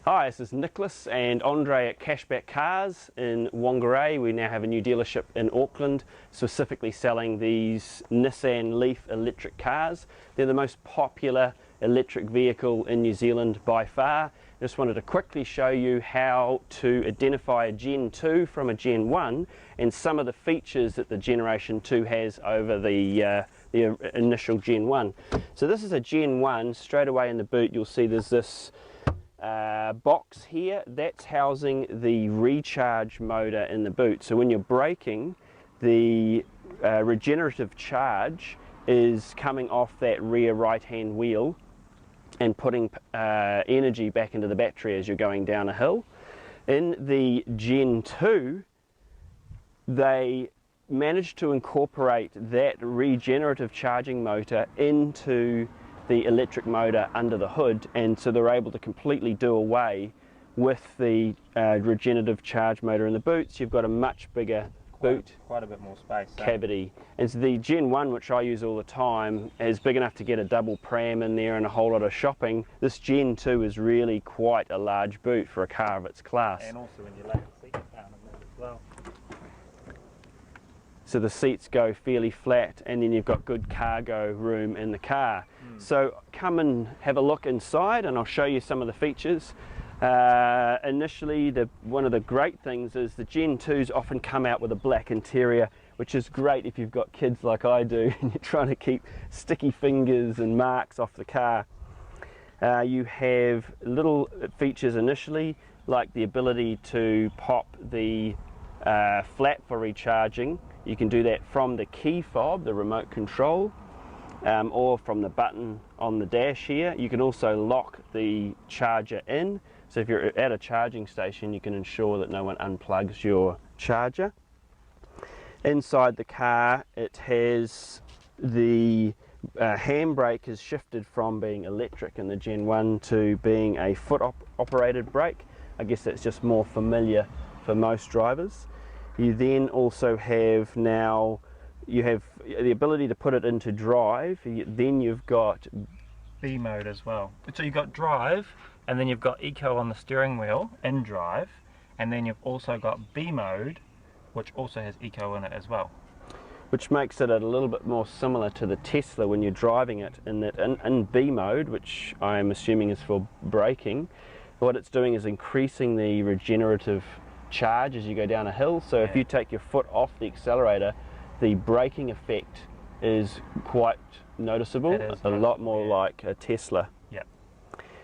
Hi, this is Nicholas and Andre at Cashback Cars in Whangarei. We now have a new dealership in Auckland, specifically selling these Nissan Leaf electric cars. They're the most popular electric vehicle in New Zealand by far. I just wanted to quickly show you how to identify a Gen 2 from a Gen 1 and some of the features that the Generation 2 has over the initial Gen 1. So this is a Gen 1. Straight away in the boot you'll see there's this box here that's housing the recharge motor in the boot. So when you're braking, the regenerative charge is coming off that rear right hand wheel and putting energy back into the battery as you're going down a hill. In the Gen 2 they managed to incorporate that regenerative charging motor into the electric motor under the hood, and so they're able to completely do away with the regenerative charge motor in the boots. You've got a much bigger boot, quite a bit more space cavity. And so the Gen 1, which I use all the time, is big enough to get a double pram in there and a whole lot of shopping. This Gen 2 is really quite a large boot for a car of its class. And also when you lay the seat down in that as well. So the seats go fairly flat, and then you've got good cargo room in the car. So come and have a look inside and I'll show you some of the features. Initially, one of the great things is the Gen 2s often come out with a black interior, which is great if you've got kids like I do and you're trying to keep sticky fingers and marks off the car. You have little features initially, like the ability to pop the flap for recharging. You can do that from the key fob, the remote control, or from the button on the dash here. You can also lock the charger in, so if you're at a charging station you can ensure that no one unplugs your charger. Inside the car it has the handbrake has shifted from being electric in the Gen 1 to being a foot operated brake. I guess that's just more familiar for most drivers. You then also have you have the ability to put it into drive. Then you've got B mode as well. So you've got drive, and then you've got eco on the steering wheel in drive, and then you've also got B mode, which also has eco in it as well. Which makes it a little bit more similar to the Tesla when you're driving it, in that in B mode, which I'm assuming is for braking, what it's doing is increasing the regenerative charge as you go down a hill. So if you take your foot off the accelerator, the braking effect is quite noticeable, a lot more like a Tesla. Yep.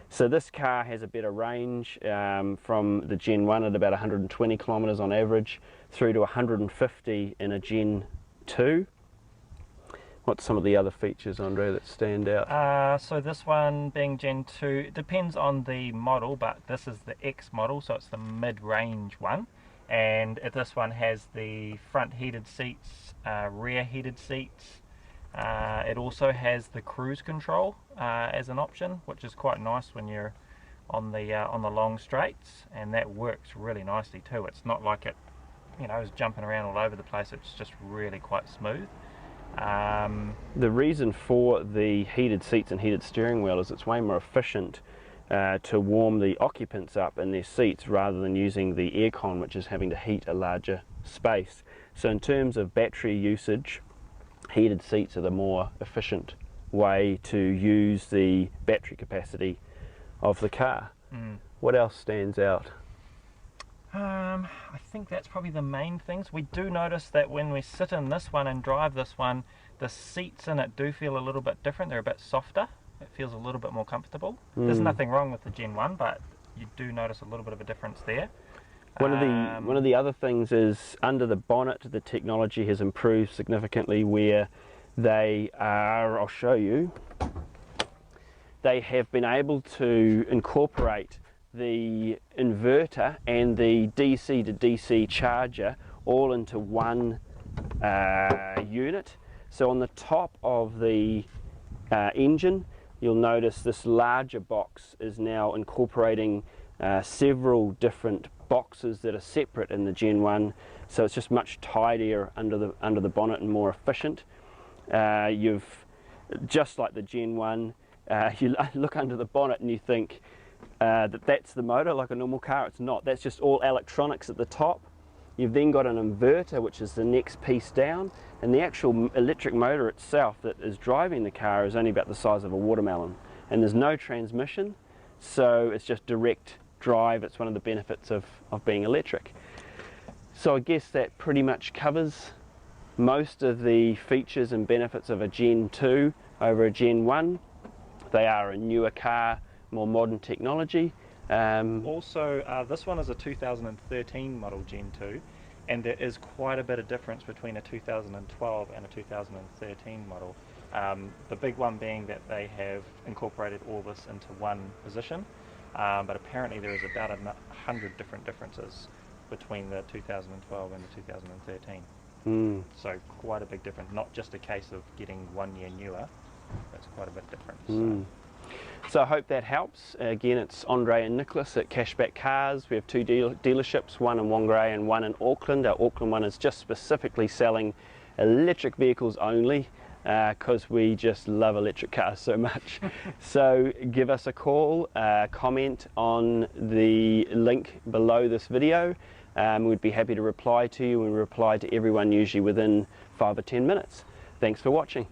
So this car has a better range from the Gen 1 at about 120 kilometres on average through to 150 in a Gen 2. What's some of the other features, Andre, that stand out? So this one being Gen 2, it depends on the model, but this is the X model, so it's the mid-range one. And this one has the front heated seats, rear heated seats. It also has the cruise control as an option, which is quite nice when you're on the long straights, and that works really nicely too. It's not like it, is jumping around all over the place. It's just really quite smooth. The reason for the heated seats and heated steering wheel is it's way more efficient to warm the occupants up in their seats rather than using the aircon, which is having to heat a larger space. So in terms of battery usage, heated seats are the more efficient way to use the battery capacity of the car. What else stands out? I think that's probably the main things. We do notice that when we sit in this one and drive this one, the seats in it do feel a little bit different. They're a bit softer. It feels a little bit more comfortable. There's nothing wrong with the Gen 1, but you do notice a little bit of a difference there. One of the other things is under the bonnet the technology has improved significantly, where they are, I'll show you, they have been able to incorporate the inverter and the DC to DC charger all into one unit. So on the top of the engine you'll notice this larger box is now incorporating several different boxes that are separate in the Gen 1, so it's just much tidier under the bonnet and more efficient. You've, just like the Gen 1, you look under the bonnet and you think, that's the motor like a normal car. It's not. That's just all electronics at the top. You've then got an inverter, which is the next piece down, and the actual electric motor itself that is driving the car is only about the size of a watermelon, and there's no transmission, so it's just direct drive. It's one of the benefits of being electric. So I guess that pretty much covers most of the features and benefits of a Gen 2 over a Gen 1. They are a newer car, more modern technology. Also, this one is a 2013 model Gen 2, and there is quite a bit of difference between a 2012 and a 2013 model. The big one being that they have incorporated all this into one position, but apparently there is about 100 different differences between the 2012 and the 2013. So quite a big difference, not just a case of getting 1 year newer, it's quite a bit different. So I hope that helps. Again, it's Andre and Nicholas at Cashback Cars. We have 2 dealerships, one in Whangarei and one in Auckland. Our Auckland one is just specifically selling electric vehicles only, because we just love electric cars so much. So give us a call, comment on the link below this video. We'd be happy to reply to you, and we reply to everyone usually within 5 or 10 minutes. Thanks for watching.